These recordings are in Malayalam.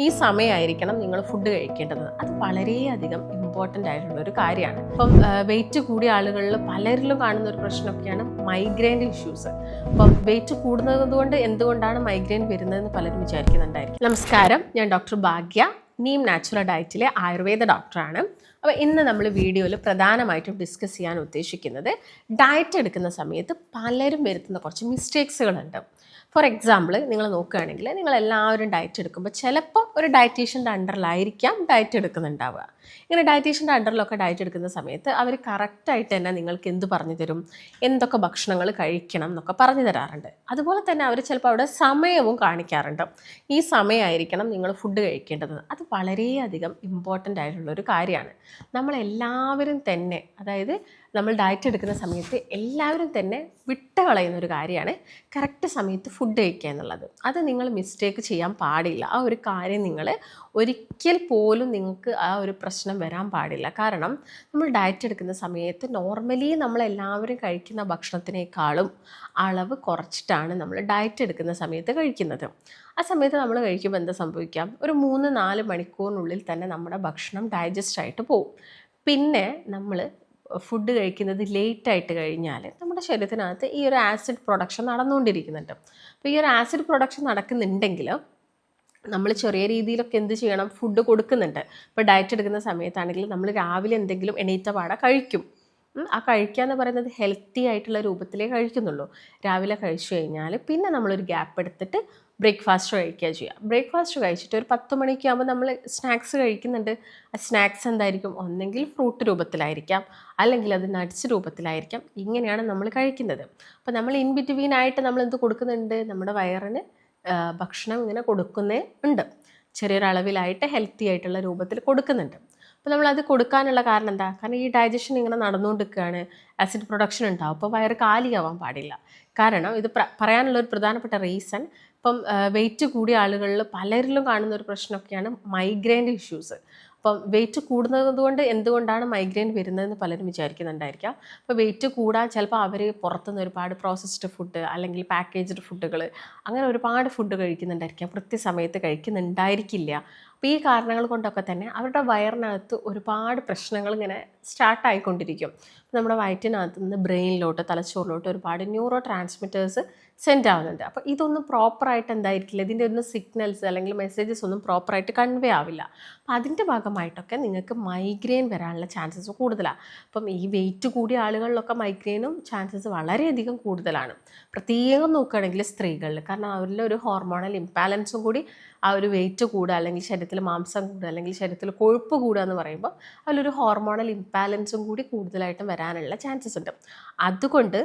ഈ സമയമായിരിക്കണം നിങ്ങൾ ഫുഡ് കഴിക്കേണ്ടത്. അത് വളരെയധികം ഇമ്പോർട്ടൻ്റ് ആയിട്ടുള്ള ഒരു കാര്യമാണ്. ഇപ്പം വെയിറ്റ് കൂടിയ ആളുകളിൽ പലരിലും കാണുന്ന ഒരു പ്രശ്നമൊക്കെയാണ് മൈഗ്രെയിൻ്റെ ഇഷ്യൂസ്. അപ്പം വെയിറ്റ് കൂടുന്നത് കൊണ്ട് എന്തുകൊണ്ടാണ് മൈഗ്രെയിൻ വരുന്നതെന്ന് പലരും വിചാരിക്കുന്നുണ്ടായിരിക്കും. നമസ്കാരം, ഞാൻ ഡോക്ടർ ഭാഗ്യ, നീം നാച്ചുറൽ ഡയറ്റിലെ ആയുർവേദ ഡോക്ടറാണ്. അപ്പോൾ ഇന്ന് നമ്മൾ വീഡിയോയിൽ പ്രധാനമായിട്ടും ഡിസ്കസ് ചെയ്യാൻ ഉദ്ദേശിക്കുന്നത് ഡയറ്റ് എടുക്കുന്ന സമയത്ത് പലരും വരുത്തുന്ന കുറച്ച് മിസ്റ്റേക്സുകളുണ്ട്. ഫോർ എക്സാമ്പിൾ, നിങ്ങൾ നോക്കുകയാണെങ്കിൽ നിങ്ങൾ എല്ലാവരും ഡയറ്റ് എടുക്കുമ്പോൾ ചിലപ്പോൾ ഒരു ഡയറ്റീഷ്യൻ്റെ അണ്ടറിലായിരിക്കാം ഡയറ്റ് എടുക്കുന്നുണ്ടാവുക. ഇങ്ങനെ ഡയറ്റീഷ്യൻ്റെ അണ്ടറിലൊക്കെ ഡയറ്റ് എടുക്കുന്ന സമയത്ത് അവർ കറക്റ്റായിട്ട് തന്നെ നിങ്ങൾക്ക് എന്ത് പറഞ്ഞു തരും, എന്തൊക്കെ ഭക്ഷണങ്ങൾ കഴിക്കണം എന്നൊക്കെ പറഞ്ഞു തരാറുണ്ട്. അതുപോലെ തന്നെ അവർ ചിലപ്പോൾ അവിടെ സമയവും കാണിക്കാറുണ്ട്. ഈ സമയമായിരിക്കണം നിങ്ങൾ ഫുഡ് കഴിക്കേണ്ടത്. അത് വളരെയധികം ഇമ്പോർട്ടൻ്റ് ആയിട്ടുള്ളൊരു കാര്യമാണ്. നമ്മളെല്ലാവരും തന്നെ, അതായത് നമ്മൾ ഡയറ്റ് എടുക്കുന്ന സമയത്ത് എല്ലാവരും തന്നെ വിട്ടുകളയുന്ന ഒരു കാര്യമാണ് കറക്റ്റ് സമയത്ത് ഫുഡ് കഴിക്കുക എന്നുള്ളത്. അത് നിങ്ങൾ മിസ്റ്റേക്ക് ചെയ്യാൻ പാടില്ല. ആ ഒരു കാര്യം നിങ്ങൾ ഒരിക്കൽ പോലും നിങ്ങൾക്ക് ആ ഒരു പ്രശ്നം വരാൻ പാടില്ല. കാരണം നമ്മൾ ഡയറ്റ് എടുക്കുന്ന സമയത്ത് നോർമലി നമ്മളെല്ലാവരും കഴിക്കുന്ന ഭക്ഷണത്തിനേക്കാളും അളവ് കുറച്ചിട്ടാണ് നമ്മൾ ഡയറ്റ് എടുക്കുന്ന സമയത്ത് കഴിക്കുന്നത്. ആ സമയത്ത് നമ്മൾ കഴിക്കുമ്പോൾ എന്താ സംഭവിക്കാം, ഒരു 3-4 മണിക്കൂറിനുള്ളിൽ തന്നെ നമ്മുടെ ഭക്ഷണം ഡൈജസ്റ്റ് ആയിട്ട് പോകും. പിന്നെ നമ്മൾ ഫുഡ് കഴിക്കുന്നത് ലേറ്റായിട്ട് കഴിഞ്ഞാൽ നമ്മുടെ ശരീരത്തിനകത്ത് ഈ ഒരു ആസിഡ് പ്രൊഡക്ഷൻ നടന്നുകൊണ്ടിരിക്കുന്നുണ്ട്. അപ്പോൾ ഈ ഒരു ആസിഡ് പ്രൊഡക്ഷൻ നടക്കുന്നുണ്ടെങ്കിൽ നമ്മൾ ചെറിയ രീതിയിലൊക്കെ എന്ത് ചെയ്യണം, ഫുഡ് കൊടുക്കുന്നുണ്ട്. ഇപ്പോൾ ഡയറ്റ് എടുക്കുന്ന സമയത്താണെങ്കിൽ നമ്മൾ രാവിലെ എന്തെങ്കിലും എണീറ്റ പാടെ കഴിക്കും. ആ കഴിക്കുക എന്ന് പറയുന്നത് ഹെൽത്തി ആയിട്ടുള്ള രൂപത്തിലേ കഴിക്കുന്നുള്ളൂ. രാവിലെ കഴിച്ചു കഴിഞ്ഞാൽ പിന്നെ നമ്മളൊരു ഗ്യാപ്പ് എടുത്തിട്ട് ബ്രേക്ക്ഫാസ്റ്റ് കഴിക്കുക ചെയ്യുക. ബ്രേക്ക്ഫാസ്റ്റ് കഴിച്ചിട്ട് ഒരു 10 മണിക്ക് ആകുമ്പോൾ നമ്മൾ സ്നാക്സ് കഴിക്കുന്നുണ്ട്. ആ സ്നാക്സ് എന്തായിരിക്കും, ഒന്നെങ്കിൽ ഫ്രൂട്ട് രൂപത്തിലായിരിക്കാം, അല്ലെങ്കിൽ അത് നട്ട്സ് രൂപത്തിലായിരിക്കാം. ഇങ്ങനെയാണ് നമ്മൾ കഴിക്കുന്നത്. അപ്പോൾ നമ്മൾ ഇൻ ബിറ്റ്വീൻ ആയിട്ട് നമ്മൾ എന്ത് കൊടുക്കുന്നുണ്ട്, നമ്മുടെ വയറിന് ഭക്ഷണം ഇങ്ങനെ കൊടുക്കുന്നേ ഉണ്ട്. ചെറിയൊരളവിലായിട്ട് ഹെൽത്തി ആയിട്ടുള്ള രൂപത്തിൽ കൊടുക്കുന്നുണ്ട്. അപ്പോൾ നമ്മളത് കൊടുക്കാനുള്ള കാരണം എന്താ, കാരണം ഈ ഡൈജഷൻ ഇങ്ങനെ നടന്നുകൊണ്ടിരിക്കുകയാണ്, ആസിഡ് പ്രൊഡക്ഷൻ ഉണ്ടാവും. അപ്പോൾ വയറ് കാലിയാവാൻ പാടില്ല. കാരണം ഇത് പറയാനുള്ളൊരു പ്രധാനപ്പെട്ട റീസൺ, ഇപ്പം വെയിറ്റ് കൂടിയ ആളുകളിൽ പലരിലും കാണുന്ന ഒരു പ്രശ്നമൊക്കെയാണ് മൈഗ്രെയിൻ്റെ ഇഷ്യൂസ്. അപ്പം വെയിറ്റ് കൂടുന്നത് കൊണ്ട് എന്തുകൊണ്ടാണ് മൈഗ്രെയിൻ വരുന്നതെന്ന് പലരും വിചാരിക്കുന്നുണ്ടായിരിക്കാം. അപ്പോൾ വെയിറ്റ് കൂടാൻ ചിലപ്പോൾ അവർ പുറത്തുനിന്ന് ഒരുപാട് പ്രോസസ്ഡ് ഫുഡ് അല്ലെങ്കിൽ പാക്കേജ്ഡ് ഫുഡുകൾ അങ്ങനെ ഒരുപാട് ഫുഡ് കഴിക്കുന്നുണ്ടായിരിക്കാം, കൃത്യസമയത്ത് കഴിക്കുന്നുണ്ടായിരിക്കില്ല. അപ്പോൾ ഈ കാരണങ്ങൾ കൊണ്ടൊക്കെ തന്നെ അവരുടെ വയറിനകത്ത് ഒരുപാട് പ്രശ്നങ്ങൾ ഇങ്ങനെ സ്റ്റാർട്ടായിക്കൊണ്ടിരിക്കും. നമ്മുടെ വയറ്റിനകത്ത് നിന്ന് ബ്രെയിനിലോട്ട്, തലച്ചോറിലോട്ട് ഒരുപാട് ന്യൂറോ ട്രാൻസ്മിറ്റേഴ്സ് സെൻഡ് ആവുന്നുണ്ട്. അപ്പോൾ ഇതൊന്നും പ്രോപ്പറായിട്ട് എന്തായിരിക്കില്ല, ഇതിൻ്റെ ഒന്നും സിഗ്നൽസ് അല്ലെങ്കിൽ മെസ്സേജസ് ഒന്നും പ്രോപ്പറായിട്ട് കൺവേ ആവില്ല. അപ്പോൾ അതിൻ്റെ ഭാഗമായിട്ടൊക്കെ നിങ്ങൾക്ക് മൈഗ്രെയിൻ വരാനുള്ള ചാൻസസ് കൂടുതലാണ്. അപ്പം ഈ വെയിറ്റ് കൂടിയ ആളുകളിലൊക്കെ മൈഗ്രെയിനും ചാൻസസ് വളരെയധികം കൂടുതലാണ്. പ്രത്യേകം നോക്കുകയാണെങ്കിൽ സ്ത്രീകളിൽ, കാരണം അവരിൽ ഒരു ഹോർമോണൽ ഇംബാലൻസും കൂടി, ആ ഒരു വെയിറ്റ് കൂടുക അല്ലെങ്കിൽ ശരീരത്തിൽ മാംസം കൂടുക അല്ലെങ്കിൽ ശരീരത്തിൽ കൊഴുപ്പ് കൂടുക എന്ന് പറയുമ്പോൾ അതിലൊരു ഹോർമോണൽ ഇംബാലൻസും കൂടി കൂടുതലായിട്ടും വരാനുള്ള ചാൻസസ് ഉണ്ട്. അതുകൊണ്ട്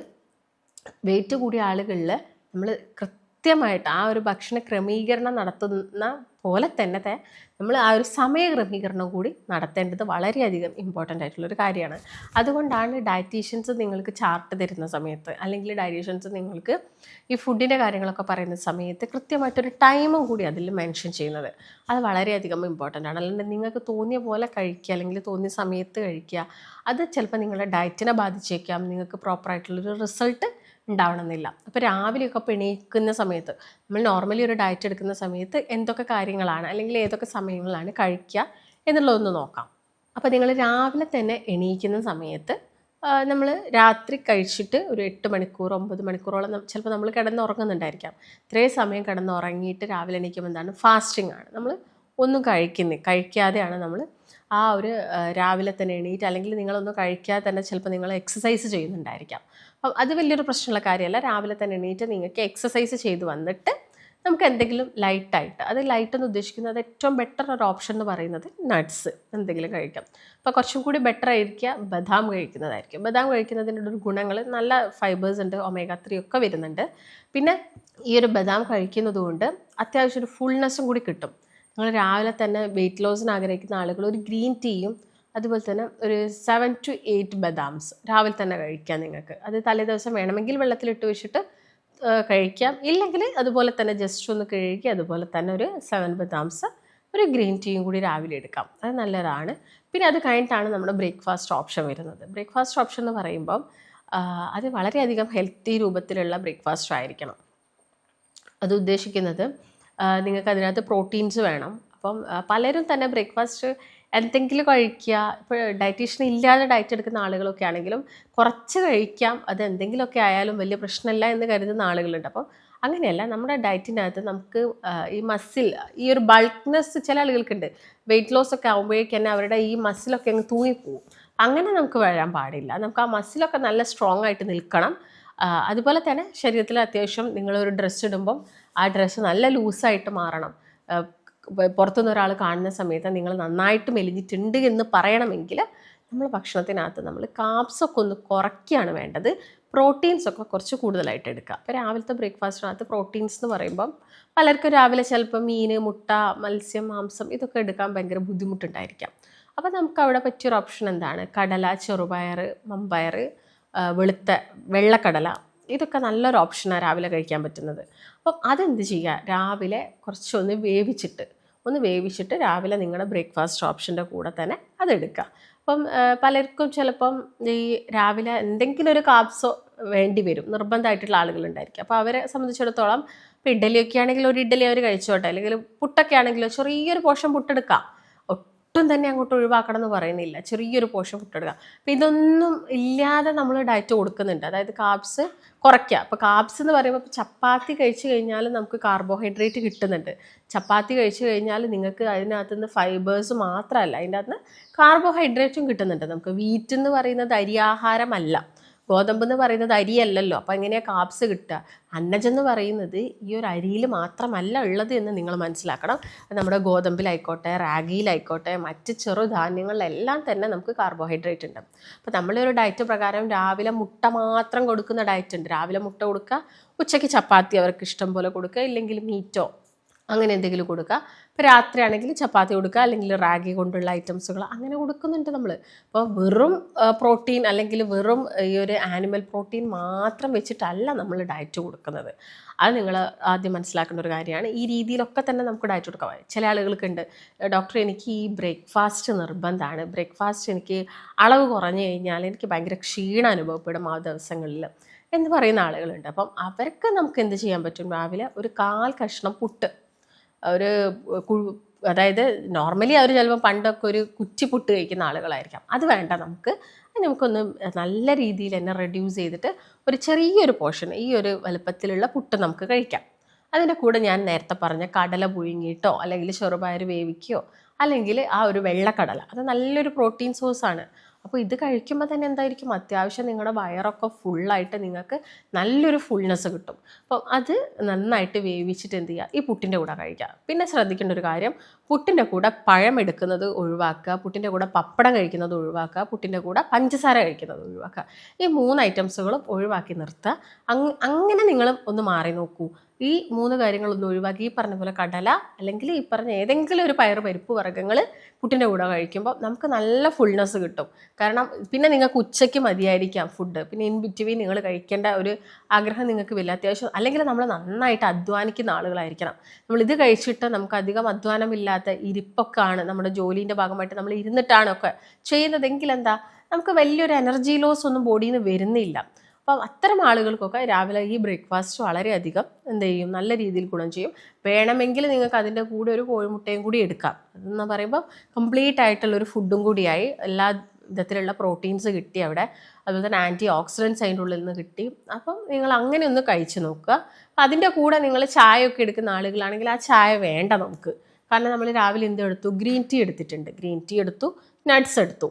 വെയിറ്റ് കൂടിയ ആളുകളിൽ നമ്മൾ കൃത്യമായിട്ട് ആ ഒരു ഭക്ഷണ ക്രമീകരണം നടത്തുന്ന പോലെ തന്നെ നമ്മൾ ആ ഒരു സമയ ക്രമീകരണം കൂടി നടത്തേണ്ടത് വളരെയധികം ഇമ്പോർട്ടൻ്റ് ആയിട്ടുള്ളൊരു കാര്യമാണ്. അതുകൊണ്ടാണ് ഡയറ്റീഷ്യൻസ് നിങ്ങൾക്ക് ചാർട്ട് തരുന്ന സമയത്ത് അല്ലെങ്കിൽ ഡയറ്റീഷ്യൻസ് നിങ്ങൾക്ക് ഈ ഫുഡിൻ്റെ കാര്യങ്ങളൊക്കെ പറയുന്ന സമയത്ത് കൃത്യമായിട്ടൊരു ടൈമും കൂടി അതിൽ മെൻഷൻ ചെയ്യുന്നത്. അത് വളരെയധികം ഇമ്പോർട്ടൻ്റ് ആണ്. അല്ലാണ്ട് നിങ്ങൾക്ക് തോന്നിയ പോലെ കഴിക്കുക അല്ലെങ്കിൽ തോന്നിയ സമയത്ത് കഴിക്കുക, അത് ചിലപ്പോൾ നിങ്ങളുടെ ഡയറ്റിനെ ബാധിച്ചേക്കാം. നിങ്ങൾക്ക് പ്രോപ്പറായിട്ടുള്ളൊരു റിസൾട്ട് ഉണ്ടാവണമെന്നില്ല. അപ്പോൾ രാവിലെയൊക്കെ ഇപ്പോൾ എണീക്കുന്ന സമയത്ത് നമ്മൾ നോർമലി ഒരു ഡയറ്റ് എടുക്കുന്ന സമയത്ത് എന്തൊക്കെ കാര്യങ്ങളാണ് അല്ലെങ്കിൽ ഏതൊക്കെ സമയങ്ങളിലാണ് കഴിക്കുക എന്നുള്ളതൊന്ന് നോക്കാം. അപ്പോൾ നിങ്ങൾ രാവിലെ തന്നെ എണീക്കുന്ന സമയത്ത് നമ്മൾ രാത്രി കഴിച്ചിട്ട് ഒരു 8 മണിക്കൂർ 9 മണിക്കൂറോളം ചിലപ്പോൾ നമ്മൾ കിടന്നുറങ്ങുന്നുണ്ടായിരിക്കാം. ഇത്രയും സമയം കിടന്നുറങ്ങിയിട്ട് രാവിലെ എണീക്കുമ്പോൾ എന്താണ്, ഫാസ്റ്റിംഗ് ആണ്. നമ്മൾ ഒന്നും കഴിക്കാതെയാണ് നമ്മൾ ആ ഒരു രാവിലെ തന്നെ എണീറ്റ്, അല്ലെങ്കിൽ നിങ്ങളൊന്നും കഴിക്കാതെ തന്നെ ചിലപ്പോൾ നിങ്ങൾ എക്സസൈസ് ചെയ്യുന്നുണ്ടായിരിക്കാം. അപ്പം അത് വലിയൊരു പ്രശ്നമുള്ള കാര്യമല്ല. രാവിലെ തന്നെ എണീറ്റ് നിങ്ങൾക്ക് എക്സസൈസ് ചെയ്ത് വന്നിട്ട് നമുക്ക് എന്തെങ്കിലും ലൈറ്റായിട്ട്, അത് ലൈറ്റ് എന്ന് ഉദ്ദേശിക്കുന്നത് ഏറ്റവും ബെറ്റർ ഒരു ഓപ്ഷൻ എന്ന് പറയുന്നത് നട്ട്സ് എന്തെങ്കിലും കഴിക്കാം. അപ്പോൾ കുറച്ചും കൂടി ബെറ്റർ ആയിരിക്കുക ബദാം കഴിക്കുന്നതായിരിക്കും. ബദാം കഴിക്കുന്നതിൻ്റെ ഒരു ഗുണങ്ങൾ, നല്ല ഫൈബേഴ്സ് ഉണ്ട്, ഒമേഗ 3 ഒക്കെ വരുന്നുണ്ട്. പിന്നെ ഈ ഒരു ബദാം കഴിക്കുന്നത് കൊണ്ട് അത്യാവശ്യം ഒരു ഫുൾനെസ്സും കൂടി കിട്ടും. നിങ്ങൾ രാവിലെ തന്നെ വെയിറ്റ് ലോസിന് ആഗ്രഹിക്കുന്ന ആളുകൾ ഒരു ഗ്രീൻ ടീയും അതുപോലെ തന്നെ ഒരു 7 to 8 ബദാംസ് രാവിലെ തന്നെ കഴിക്കാം. നിങ്ങൾക്ക് അത് തലേദിവസം വേണമെങ്കിൽ വെള്ളത്തിലിട്ട് വെച്ചിട്ട് കഴിക്കാം, ഇല്ലെങ്കിൽ അതുപോലെ തന്നെ ജസ്റ്റ് ഒന്ന് കഴുകി അതുപോലെ തന്നെ ഒരു 7 ബദാംസ് ഒരു ഗ്രീൻ ടീയും കൂടി രാവിലെ എടുക്കാം. അത് നല്ലതാണ്. പിന്നെ അത് കഴിഞ്ഞിട്ടാണ് നമ്മുടെ ബ്രേക്ക്ഫാസ്റ്റ് ഓപ്ഷൻ വരുന്നത്. ബ്രേക്ക്ഫാസ്റ്റ് ഓപ്ഷൻ എന്ന് പറയുമ്പം അത് വളരെയധികം ഹെൽത്തി രൂപത്തിലുള്ള ബ്രേക്ക്ഫാസ്റ്റ് ആയിരിക്കണം. അത് ഉദ്ദേശിക്കുന്നത് നിങ്ങൾക്ക് അതിനകത്ത് പ്രോട്ടീൻസ് വേണം. അപ്പം പലരും തന്നെ ബ്രേക്ക്ഫാസ്റ്റ് എന്തെങ്കിലും കഴിക്കുക, ഇപ്പോൾ ഡയറ്റീഷ്യൻ ഇല്ലാതെ ഡയറ്റ് എടുക്കുന്ന ആളുകളൊക്കെ ആണെങ്കിലും കുറച്ച് കഴിക്കാം, അത് എന്തെങ്കിലുമൊക്കെ ആയാലും വലിയ പ്രശ്നമില്ല എന്ന് കരുതുന്ന ആളുകളുണ്ട്. അപ്പം അങ്ങനെയല്ല, നമ്മുടെ ഡയറ്റിനകത്ത് നമുക്ക് ഈ മസിൽ, ഈ ഒരു ബൾക്ക്നെസ് ചില ആളുകൾക്കുണ്ട്. വെയിറ്റ് ലോസ് ഒക്കെ ആകുമ്പോഴേക്ക് തന്നെ അവരുടെ ഈ മസിലൊക്കെ അങ്ങ് തൂങ്ങിപ്പോവും. അങ്ങനെ നമുക്ക് വരാൻ പാടില്ല. നമുക്ക് ആ മസിലൊക്കെ നല്ല സ്ട്രോങ് ആയിട്ട് നിൽക്കണം. അതുപോലെ തന്നെ ശരീരത്തിൽ അത്യാവശ്യം നിങ്ങളൊരു ഡ്രസ്സ് ഇടുമ്പം ആ ഡ്രസ്സ് നല്ല ലൂസായിട്ട് മാറണം. പുറത്തുനിന്ന് ഒരാൾ കാണുന്ന സമയത്ത് നിങ്ങൾ നന്നായിട്ട് മെലിഞ്ഞിട്ടുണ്ട് എന്ന് പറയണമെങ്കിൽ നമ്മൾ ഭക്ഷണത്തിനകത്ത് നമ്മൾ കാർബ്സൊക്കെ ഒന്ന് കുറയ്ക്കുകയാണ് വേണ്ടത്. പ്രോട്ടീൻസൊക്കെ കുറച്ച് കൂടുതലായിട്ട് എടുക്കുക. അപ്പോൾ രാവിലത്തെ ബ്രേക്ക്ഫാസ്റ്റിനകത്ത് പ്രോട്ടീൻസ് എന്ന് പറയുമ്പം പലർക്കും രാവിലെ ചിലപ്പോൾ മീൻ, മുട്ട, മത്സ്യം, മാംസം ഇതൊക്കെ എടുക്കാൻ ഭയങ്കര ബുദ്ധിമുട്ടുണ്ടായിരിക്കാം. അപ്പോൾ നമുക്ക് അവിടെ പറ്റിയൊരു ഓപ്ഷൻ എന്താണ്? കടല, ചെറുപയർ, മമ്പയർ, വെള്ളക്കടല, ഇതൊക്കെ നല്ലൊരു ഓപ്ഷനാണ് രാവിലെ കഴിക്കാൻ പറ്റുന്നത്. അപ്പം അതെന്ത് ചെയ്യുക, രാവിലെ കുറച്ചൊന്ന് വേവിച്ചിട്ട് രാവിലെ നിങ്ങളുടെ ബ്രേക്ക്ഫാസ്റ്റ് ഓപ്ഷൻ്റെ കൂടെ തന്നെ അതെടുക്കുക. അപ്പം പലർക്കും ചിലപ്പം ഈ രാവിലെ എന്തെങ്കിലും ഒരു കാർബ്സോ വേണ്ടി വരും, നിർബന്ധമായിട്ടുള്ള ആളുകളുണ്ടായിരിക്കും. അപ്പോൾ അവരെ സംബന്ധിച്ചിടത്തോളം ഇപ്പോൾ ഇഡ്ഡലിയൊക്കെ ആണെങ്കിൽ ഒരു ഇഡ്ഡലി അവർ കഴിച്ചോട്ടെ, അല്ലെങ്കിൽ പുട്ടൊക്കെ ആണെങ്കിലോ ചെറിയൊരു പോർഷൻ പുട്ടെടുക്കാം. ഒട്ടും തന്നെ അങ്ങോട്ട് ഒഴിവാക്കണം എന്ന് പറയുന്നില്ല, ചെറിയൊരു പോർഷൻ പുട്ടെടുക്കുക. അപ്പോൾ ഇതൊന്നും ഇല്ലാതെ നമ്മൾ ഡയറ്റ് കൊടുക്കുന്നുണ്ട്, അതായത് കാർബ്സ് കുറയ്ക്കുക. അപ്പോൾ കാർബ്സ് എന്ന് പറയുമ്പോൾ ഇപ്പോൾ ചപ്പാത്തി കഴിച്ച് കഴിഞ്ഞാൽ നമുക്ക് കാർബോഹൈഡ്രേറ്റ് കിട്ടുന്നുണ്ട്. ചപ്പാത്തി കഴിച്ച് കഴിഞ്ഞാൽ നിങ്ങൾക്ക് അതിനകത്ത് നിന്ന് ഫൈബേഴ്സ് മാത്രമല്ല, അതിൻ്റെ അകത്ത് നിന്ന് കാർബോഹൈഡ്രേറ്റും കിട്ടുന്നുണ്ട്. നമുക്ക് വീറ്റ് എന്ന് പറയുന്നത് അരിയാഹാരമല്ല, ഗോതമ്പ് എന്ന് പറയുന്നത് അരിയല്ലല്ലോ. അപ്പോൾ എങ്ങനെയാണ് കാർബ്സ് കിട്ടുക? അന്നജം എന്ന് പറയുന്നത് ഈ ഒരു അരിയിൽ മാത്രമല്ല ഉള്ളത് എന്ന് നിങ്ങൾ മനസ്സിലാക്കണം. നമ്മുടെ ഗോതമ്പിലായിക്കോട്ടെ, റാഗിയിലായിക്കോട്ടെ, മറ്റ് ചെറുധാന്യങ്ങളിലെല്ലാം തന്നെ നമുക്ക് കാർബോഹൈഡ്രേറ്റ് ഉണ്ട്. അപ്പോൾ നമ്മളൊരു ഡയറ്റ് പ്രകാരം രാവിലെ മുട്ട മാത്രം കൊടുക്കുന്ന ഡയറ്റ് ഉണ്ട്. രാവിലെ മുട്ട കൊടുക്കുക, ഉച്ചയ്ക്ക് ചപ്പാത്തി അവർക്ക് ഇഷ്ടം പോലെ കൊടുക്കുക, ഇല്ലെങ്കിൽ മീറ്റോ അങ്ങനെ എന്തെങ്കിലും കൊടുക്കുക. ഇപ്പോൾ രാത്രി ആണെങ്കിൽ ചപ്പാത്തി കൊടുക്കുക, അല്ലെങ്കിൽ റാഗി കൊണ്ടുള്ള ഐറ്റംസുകൾ അങ്ങനെ കൊടുക്കുന്നുണ്ട് നമ്മൾ. അപ്പോൾ വെറും പ്രോട്ടീൻ അല്ലെങ്കിൽ വെറും ഈ ഒരു ആനിമൽ പ്രോട്ടീൻ മാത്രം വെച്ചിട്ടല്ല നമ്മൾ ഡയറ്റ് കൊടുക്കുന്നത്. അത് നിങ്ങൾ ആദ്യം മനസ്സിലാക്കേണ്ട ഒരു കാര്യമാണ്. ഈ രീതിയിലൊക്കെ തന്നെ നമുക്ക് ഡയറ്റ് കൊടുക്കാം. ചില ആളുകൾക്കുണ്ട്, ഡോക്ടർ എനിക്ക് ഈ ബ്രേക്ക്ഫാസ്റ്റ് നിർബന്ധമാണ്, ബ്രേക്ക്ഫാസ്റ്റ് എനിക്ക് അളവ് കുറഞ്ഞു കഴിഞ്ഞാൽ എനിക്ക് ഭയങ്കര ക്ഷീണം അനുഭവപ്പെടും ആ ദിവസങ്ങളിൽ എന്ന് പറയുന്ന ആളുകളുണ്ട്. അപ്പം അവർക്ക് നമുക്ക് എന്ത് ചെയ്യാൻ പറ്റും? രാവിലെ ഒരു 1/4 കഷ്ണം പുട്ട്, അതായത് നോർമലി അവർ ചിലപ്പോൾ പണ്ടൊക്കെ ഒരു കുറ്റി പുട്ട് കഴിക്കുന്ന ആളുകളായിരിക്കാം. അത് വേണ്ട, നമുക്കൊന്ന് നല്ല രീതിയിൽ തന്നെ റെഡ്യൂസ് ചെയ്തിട്ട് ഒരു ചെറിയൊരു പോർഷൻ ഈ ഒരു വലുപ്പത്തിലുള്ള പുട്ട് നമുക്ക് കഴിക്കാം. അതിൻ്റെ കൂടെ ഞാൻ നേരത്തെ പറഞ്ഞ കടല പുഴുങ്ങിയിട്ടോ അല്ലെങ്കിൽ ചെറുപയർ വേവിക്കുകയോ അല്ലെങ്കിൽ ആ ഒരു വെള്ളക്കടല, അത് നല്ലൊരു പ്രോട്ടീൻ സോഴ്സാണ്. അപ്പോൾ ഇത് കഴിക്കുമ്പോൾ തന്നെ എന്തായിരിക്കും, അത്യാവശ്യം നിങ്ങളുടെ വയറൊക്കെ ഫുള്ളായിട്ട് നിങ്ങൾക്ക് നല്ലൊരു ഫുൾനെസ് കിട്ടും. അപ്പം അത് നന്നായിട്ട് വേവിച്ചിട്ട് എന്ത് ചെയ്യുക, ഈ പുട്ടിൻ്റെ കൂടെ കഴിക്കുക. പിന്നെ ശ്രദ്ധിക്കേണ്ട ഒരു കാര്യം, പുട്ടിൻ്റെ കൂടെ പഴം എടുക്കുന്നത് ഒഴിവാക്കുക, പുട്ടിൻ്റെ കൂടെ പപ്പടം കഴിക്കുന്നത് ഒഴിവാക്കുക, പുട്ടിൻ്റെ കൂടെ പഞ്ചസാര കഴിക്കുന്നത് ഒഴിവാക്കുക. ഈ 3 ഐറ്റംസുകളും ഒഴിവാക്കി നിർത്തുക. അങ്ങനെ നിങ്ങൾ ഒന്ന് മാറി നോക്കൂ. ഈ 3 കാര്യങ്ങളൊന്നും ഒഴിവാക്കി ഈ പറഞ്ഞ പോലെ കടല അല്ലെങ്കിൽ ഈ പറഞ്ഞ ഏതെങ്കിലും ഒരു പരിപ്പ് വർഗ്ഗങ്ങൾ പുട്ടിൻ്റെ കൂടെ കഴിക്കുമ്പോൾ നമുക്ക് നല്ല ഫുൾനെസ് കിട്ടും. കാരണം പിന്നെ നിങ്ങൾക്ക് ഉച്ചയ്ക്ക് മതിയായിരിക്കാം ഫുഡ്, പിന്നെ ഇൻ ബിറ്റ്വീൻ നിങ്ങൾ കഴിക്കേണ്ട ഒരു ആഗ്രഹം നിങ്ങൾക്ക് വലിയ അത്യാവശ്യം, അല്ലെങ്കിൽ നമ്മൾ നന്നായിട്ട് അധ്വാനിക്കുന്ന ആളുകളായിരിക്കണം. നമ്മളിത് കഴിച്ചിട്ട് നമുക്ക് അധികം അധ്വാനമില്ലാത്ത ഇരിപ്പൊക്കെ ആണ്, നമ്മുടെ ജോലീൻ്റെ ഭാഗമായിട്ട് നമ്മൾ ഇരുന്നിട്ടാണ് ഒക്കെ ചെയ്യുന്നതെങ്കിൽ എന്താ, നമുക്ക് വലിയൊരു എനർജി ലോസ് ഒന്നും ബോഡിയിൽ നിന്ന് വരുന്നില്ല. അപ്പം അത്തരം ആളുകൾക്കൊക്കെ രാവിലെ ഈ ബ്രേക്ക്ഫാസ്റ്റ് വളരെയധികം എന്ത് ചെയ്യും, നല്ല രീതിയിൽ ഗുണം ചെയ്യും. വേണമെങ്കിൽ നിങ്ങൾക്ക് അതിൻ്റെ കൂടെ ഒരു കോഴിമുട്ടയും കൂടി എടുക്കാം. അതെന്ന് പറയുമ്പോൾ കംപ്ലീറ്റ് ആയിട്ടുള്ളൊരു ഫുഡും കൂടിയായി, എല്ലാ വിധത്തിലുള്ള പ്രോട്ടീൻസ് കിട്ടി അവിടെ, അതുപോലെ തന്നെ ആൻറ്റി ഓക്സിഡൻസ് അതിൻ്റെ ഉള്ളിൽ നിന്ന് കിട്ടി. അപ്പം നിങ്ങൾ അങ്ങനെ ഒന്ന് കഴിച്ച് നോക്കുക. അപ്പം അതിൻ്റെ കൂടെ നിങ്ങൾ ചായയൊക്കെ എടുക്കുന്ന ആളുകളാണെങ്കിൽ ആ ചായ വേണ്ട നമുക്ക്. കാരണം നമ്മൾ രാവിലെ എന്തെടുത്തു, ഗ്രീൻ ടീ എടുത്തിട്ടുണ്ട്, ഗ്രീൻ ടീ എടുത്തു, നട്ട്സ് എടുത്തു,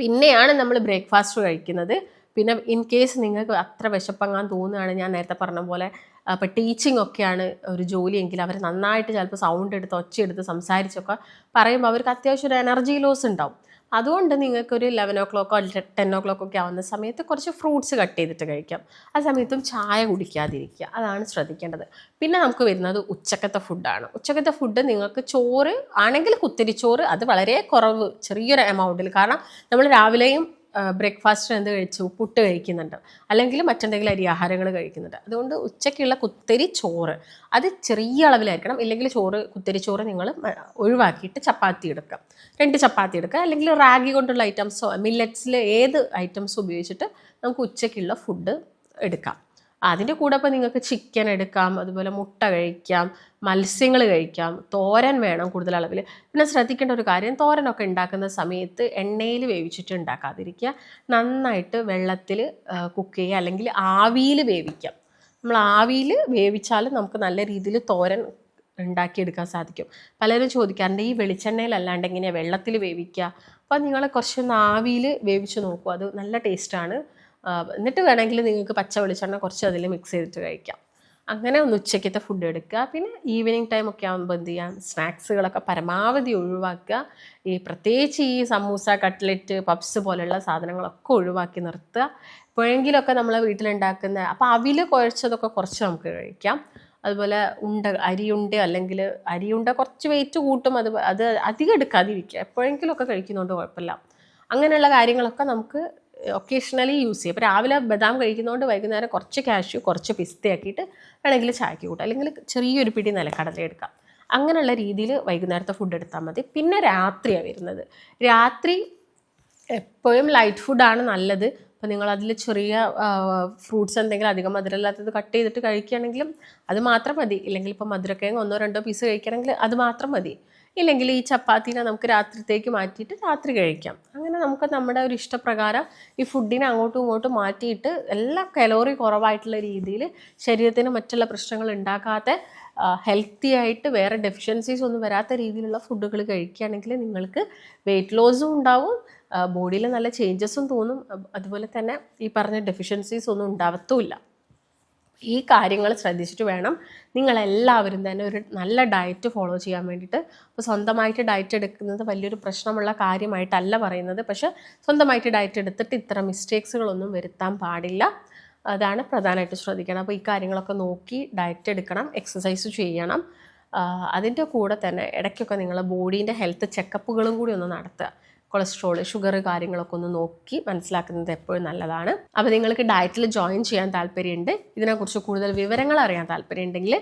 പിന്നെയാണ് നമ്മൾ ബ്രേക്ക്ഫാസ്റ്റ് കഴിക്കുന്നത്. പിന്നെ ഇൻ കേസ് നിങ്ങൾക്ക് അത്ര വിശപ്പങ്ങാൻ തോന്നുകയാണ്, ഞാൻ നേരത്തെ പറഞ്ഞ പോലെ ഇപ്പോൾ ടീച്ചിങ് ഒക്കെയാണ് ഒരു ജോലിയെങ്കിൽ അവർ നന്നായിട്ട് ചിലപ്പോൾ സൗണ്ട് എടുത്ത് ഒച്ചയെടുത്ത് സംസാരിച്ചൊക്കെ പറയുമ്പോൾ അവർക്ക് അത്യാവശ്യം ഒരു എനർജി ലോസ് ഉണ്ടാവും. അതുകൊണ്ട് നിങ്ങൾക്കൊരു 11 o'clock 10 o'clock ഒക്കെ ആവുന്ന സമയത്ത് കുറച്ച് ഫ്രൂട്ട്സ് കട്ട് ചെയ്തിട്ട് കഴിക്കാം. ആ സമയത്തും ചായ കുടിക്കാതിരിക്കുക, അതാണ് ശ്രദ്ധിക്കേണ്ടത്. പിന്നെ നമുക്ക് വരുന്നത് ഉച്ചക്കത്തെ ഫുഡാണ്. ഉച്ചക്കത്തെ ഫുഡ് നിങ്ങൾക്ക് ചോറ് ആണെങ്കിൽ കുത്തിരിച്ചോറ്, അത് വളരെ കുറവ്, ചെറിയൊരു എമൗണ്ടിൽ. കാരണം നമ്മൾ രാവിലെയും ബ്രേക്ക്ഫാസ്റ്റിന് എന്ത് കഴിച്ചു, പുട്ട് കഴിക്കുന്നുണ്ട്, അല്ലെങ്കിൽ മറ്റെന്തെങ്കിലും അരി ആഹാരങ്ങൾ കഴിക്കുന്നുണ്ട്. അതുകൊണ്ട് ഉച്ചയ്ക്കുള്ള കുത്തരി ചോറ് അത് ചെറിയ അളവിലായിരിക്കണം. ഇല്ലെങ്കിൽ കുത്തരി ചോറ് നിങ്ങൾ ഒഴിവാക്കിയിട്ട് ചപ്പാത്തി എടുക്കാം, 2 ചപ്പാത്തി എടുക്കുക, അല്ലെങ്കിൽ റാഗി കൊണ്ടുള്ള ഐറ്റംസോ മില്ലറ്റ്സിൽ ഏത് ഐറ്റംസോ ഉപയോഗിച്ചിട്ട് നമുക്ക് ഉച്ചയ്ക്കുള്ള ഫുഡ് എടുക്കാം. അതിൻ്റെ കൂടെ ഇപ്പോൾ നിങ്ങൾക്ക് ചിക്കൻ എടുക്കാം, അതുപോലെ മുട്ട കഴിക്കാം, മത്സ്യങ്ങൾ കഴിക്കാം, തോരൻ വേണം കൂടുതൽ അളവിൽ. പിന്നെ ശ്രദ്ധിക്കേണ്ട ഒരു കാര്യം, തോരനൊക്കെ ഉണ്ടാക്കുന്ന സമയത്ത് എണ്ണയിൽ വേവിച്ചിട്ട് ഉണ്ടാക്കാതിരിക്കുക. നന്നായിട്ട് വെള്ളത്തിൽ കുക്ക് ചെയ്യുക, അല്ലെങ്കിൽ ആവിയിൽ വേവിക്കാം. നമ്മൾ ആവിയിൽ വേവിച്ചാൽ നമുക്ക് നല്ല രീതിയിൽ തോരൻ ഉണ്ടാക്കിയെടുക്കാൻ സാധിക്കും. പലരും ചോദിക്കാറുണ്ട് ഈ വെളിച്ചെണ്ണയിലല്ലാണ്ട് എങ്ങനെയാണ് വെള്ളത്തിൽ വേവിക്കുക. അപ്പോൾ നിങ്ങൾ കുറച്ചൊന്ന് ആവിയിൽ വേവിച്ച് നോക്കൂ, അത് നല്ല ടേസ്റ്റാണ്. എന്നിട്ട് വേണമെങ്കിൽ നിങ്ങൾക്ക് പച്ച വെളിച്ചെണ്ണ കുറച്ച് അതിൽ മിക്സ് ചെയ്തിട്ട് കഴിക്കാം. അങ്ങനെ ഒന്ന് ഉച്ചയ്ക്കത്തെ ഫുഡ് എടുക്കുക. പിന്നെ ഈവനിങ് ടൈമൊക്കെ ആകുമ്പോൾ എന്ത് ചെയ്യാം, സ്നാക്സുകളൊക്കെ പരമാവധി ഒഴിവാക്കുക. പ്രത്യേകിച്ച് ഈ സമൂസ, കട്ട്ലറ്റ്, പപ്സ് പോലെയുള്ള സാധനങ്ങളൊക്കെ ഒഴിവാക്കി നിർത്തുക. എപ്പോഴെങ്കിലുമൊക്കെ നമ്മളെ വീട്ടിലുണ്ടാക്കുന്ന, അപ്പോൾ അവിൽ കുഴച്ചതൊക്കെ കുറച്ച് നമുക്ക് കഴിക്കാം. അതുപോലെ അരിയുണ്ട, അല്ലെങ്കിൽ അരിയുണ്ട കുറച്ച് വെയിറ്റ് കൂട്ടും, അത് അധികം എടുക്കാതിരിക്കുക. എപ്പോഴെങ്കിലുമൊക്കെ കഴിക്കുന്നതുകൊണ്ട് കുഴപ്പമില്ല. അങ്ങനെയുള്ള കാര്യങ്ങളൊക്കെ നമുക്ക് ഒക്കേഷണലി യൂസ് ചെയ്യും. അപ്പോൾ രാവിലെ ബദാം കഴിക്കുന്നതുകൊണ്ട് വൈകുന്നേരം കുറച്ച് കാഷ്യൂ, കുറച്ച് പിസ്തയാക്കിയിട്ട് വേണമെങ്കിൽ ചായക്ക് കൂട്ടാം, അല്ലെങ്കിൽ ചെറിയൊരു പിടി നിലക്കടല എടുക്കാം. അങ്ങനെയുള്ള രീതിയിൽ വൈകുന്നേരത്തെ ഫുഡ് എടുത്താൽ മതി. പിന്നെ രാത്രിയാണ് വരുന്നത്. രാത്രി എപ്പോഴും ലൈറ്റ് ഫുഡാണ് നല്ലത്. അപ്പോൾ നിങ്ങളതിൽ ചെറിയ ഫ്രൂട്ട്സ് എന്തെങ്കിലും അധികം മധുരമില്ലാത്തത് കട്ട് ചെയ്തിട്ട് കഴിക്കുകയാണെങ്കിലും അത് മാത്രം മതി. ഇല്ലെങ്കിൽ ഇപ്പോൾ മധുരക്കിഴങ്ങ് 1-2 പീസ് കഴിക്കുകയാണെങ്കിൽ അത് മാത്രം മതി. ഇല്ലെങ്കിൽ ഈ ചപ്പാത്തിനെ നമുക്ക് രാത്രിത്തേക്ക് മാറ്റിയിട്ട് രാത്രി കഴിക്കാം. അങ്ങനെ നമുക്ക് നമ്മുടെ ഒരു ഇഷ്ടപ്രകാരം ഈ ഫുഡിനെ അങ്ങോട്ടും ഇങ്ങോട്ടും മാറ്റിയിട്ട് എല്ലാം കലോറി കുറവായിട്ടുള്ള രീതിയിൽ ശരീരത്തിന് മറ്റുള്ള പ്രശ്നങ്ങൾ ഉണ്ടാക്കാത്ത ഹെൽത്തി ആയിട്ട് വേറെ ഡെഫിഷ്യൻസീസ് ഒന്നും വരാത്ത രീതിയിലുള്ള ഫുഡുകൾ കഴിക്കുകയാണെങ്കിൽ നിങ്ങൾക്ക് വെയിറ്റ് ലോസും ഉണ്ടാവും, ബോഡിയിൽ നല്ല ചേഞ്ചസും തോന്നും. അതുപോലെ തന്നെ ഈ പറഞ്ഞ ഡെഫിഷ്യൻസീസ് ഒന്നും ഉണ്ടാവത്തുമില്ല. ഈ കാര്യങ്ങൾ ശ്രദ്ധിച്ചിട്ട് വേണം നിങ്ങളെല്ലാവരും തന്നെ ഒരു നല്ല ഡയറ്റ് ഫോളോ ചെയ്യാൻ വേണ്ടിയിട്ട്. അപ്പോൾ സ്വന്തമായിട്ട് ഡയറ്റ് എടുക്കുന്നത് വലിയൊരു പ്രശ്നമുള്ള കാര്യമായിട്ടല്ല പറയുന്നത്, പക്ഷെ സ്വന്തമായിട്ട് ഡയറ്റ് എടുത്തിട്ട് ഇത്തരം മിസ്റ്റേക്സുകളൊന്നും വരുത്താൻ പാടില്ല. അതാണ് പ്രധാനമായിട്ട് ശ്രദ്ധിക്കണം. അപ്പോൾ ഈ കാര്യങ്ങളൊക്കെ നോക്കി ഡയറ്റ് എടുക്കണം, എക്സസൈസ് ചെയ്യണം. അതിൻ്റെ കൂടെ തന്നെ ഇടയ്ക്കൊക്കെ നിങ്ങൾ ബോഡീൻ്റെ ഹെൽത്ത് ചെക്കപ്പുകളും കൂടി ഒന്ന് നടത്തുക. കൊളസ്ട്രോൾ, ഷുഗർ കാര്യങ്ങളൊക്കെ ഒന്ന് നോക്കി മനസ്സിലാക്കുന്നത് എപ്പോഴും നല്ലതാണ്. അപ്പോൾ നിങ്ങൾക്ക് ഡയറ്റിൽ ജോയിൻ ചെയ്യാൻ താല്പര്യമുണ്ട്, ഇതിനെക്കുറിച്ച് കൂടുതൽ വിവരങ്ങൾ അറിയാൻ താല്പര്യമുണ്ടെങ്കിൽ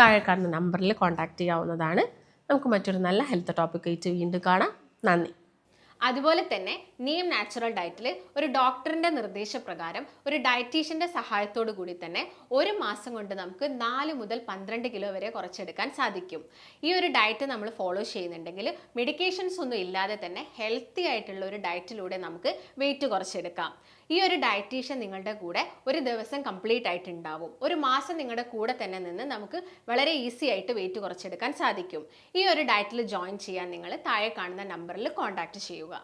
താഴെ കാണുന്ന നമ്പറിൽ കോൺടാക്റ്റ് ചെയ്യാവുന്നതാണ്. നമുക്ക് മറ്റൊരു നല്ല ഹെൽത്ത് ടോപ്പിക് ആയിട്ട് വീണ്ടും കാണാം. നന്ദി. അതുപോലെ തന്നെ നീം നാച്ചുറൽ ഡയറ്റിൽ ഒരു ഡോക്ടറിൻ്റെ നിർദ്ദേശപ്രകാരം ഒരു ഡയറ്റീഷ്യൻ്റെ സഹായത്തോടു കൂടി തന്നെ 1 മാസം കൊണ്ട് നമുക്ക് 4 മുതൽ 12 കിലോ വരെ കുറച്ചെടുക്കാൻ സാധിക്കും. ഈ ഒരു ഡയറ്റ് നമ്മൾ ഫോളോ ചെയ്യുന്നുണ്ടെങ്കിൽ മെഡിക്കേഷൻസ് ഒന്നും ഇല്ലാതെ തന്നെ ഹെൽത്തി ആയിട്ടുള്ള ഒരു ഡയറ്റിലൂടെ നമുക്ക് വെയിറ്റ് കുറച്ചെടുക്കാം. ഈ ഒരു ഡയറ്റീഷ്യൻ നിങ്ങളുടെ കൂടെ ഒരു ദിവസം കംപ്ലീറ്റ് ആയിട്ടുണ്ടാവും. 1 മാസം നിങ്ങളുടെ കൂടെ തന്നെ നിന്ന് നമുക്ക് വളരെ ഈസി ആയിട്ട് വെയിറ്റ് കുറച്ചെടുക്കാൻ സാധിക്കും. ഈ ഒരു ഡയറ്റിൽ ജോയിൻ ചെയ്യാൻ നിങ്ങൾ താഴെ കാണുന്ന നമ്പറിൽ കോൺടാക്റ്റ് ചെയ്യുക.